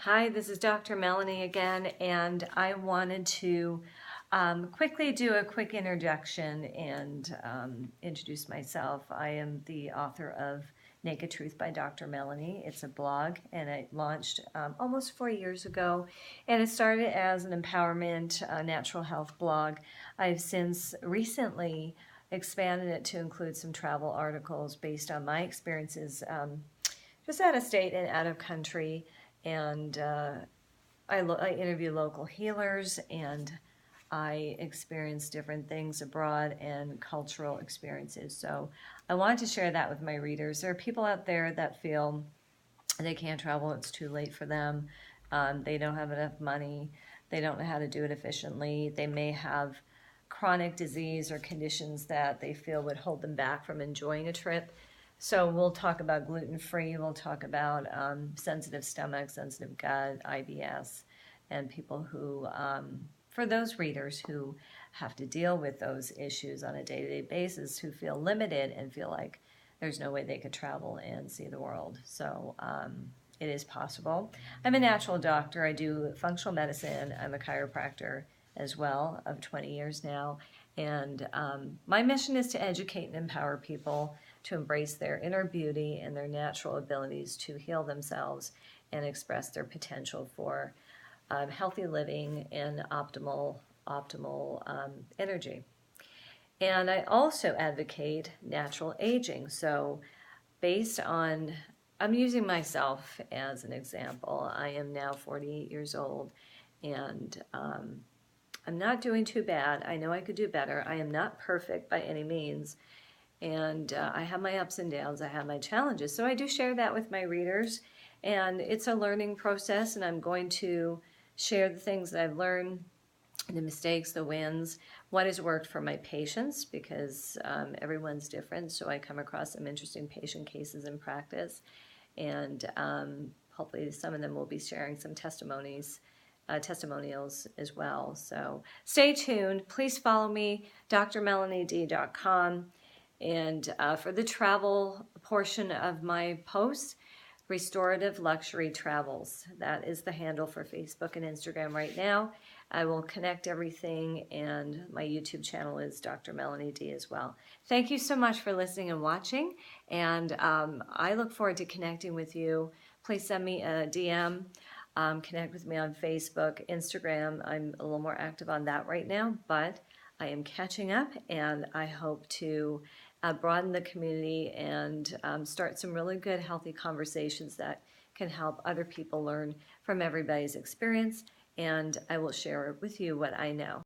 Hi, this is Dr. Melanie again, and I wanted to quickly do a quick introduction and introduce myself. I am the author of Naked Truth by Dr. Melanie. It's a blog, and it launched almost 4 years ago, and it started as an empowerment natural health blog. I've since recently expanded it to include some travel articles based on my experiences just out of state and out of country. And I interview local healers, and I experience different things abroad and cultural experiences. So I wanted to share that with my readers. There are people out there that feel they can't travel, it's too late for them. They don't have enough money. They don't know how to do it efficiently. They may have chronic disease or conditions that they feel would hold them back from enjoying a trip. So we'll talk about gluten-free, we'll talk about sensitive stomach, sensitive gut, IBS, and people who, for those readers who have to deal with those issues on a day-to-day basis, who feel limited and feel like there's no way they could travel and see the world. So it is possible. I'm a natural doctor. I do functional medicine. I'm a chiropractor as well of 20 years now. And my mission is to educate and empower people to embrace their inner beauty and their natural abilities to heal themselves and express their potential for healthy living and optimal energy. And I also advocate natural aging. So based on, I'm using myself as an example. I am now 48 years old, and I'm not doing too bad. I know I could do better. I am not perfect by any means, and I have my ups and downs. I have my challenges. So I do share that with my readers, and it's a learning process, and I'm going to share the things that I've learned, the mistakes, the wins, what has worked for my patients, because everyone's different. So I come across some interesting patient cases in practice, and hopefully some of them will be sharing some testimonials as well. So stay tuned. Please follow me, drmelanied.com. And for the travel portion of my posts, Restorative Luxury Travels. That is the handle for Facebook and Instagram right now. I will connect everything, and my YouTube channel is Dr. Melanie D as well. Thank you so much for listening and watching, and I look forward to connecting with you. Please send me a DM. Connect with me on Facebook, Instagram. I'm a little more active on that right now, but I am catching up, and I hope to broaden the community and start some really good, healthy conversations that can help other people learn from everybody's experience, and I will share with you what I know.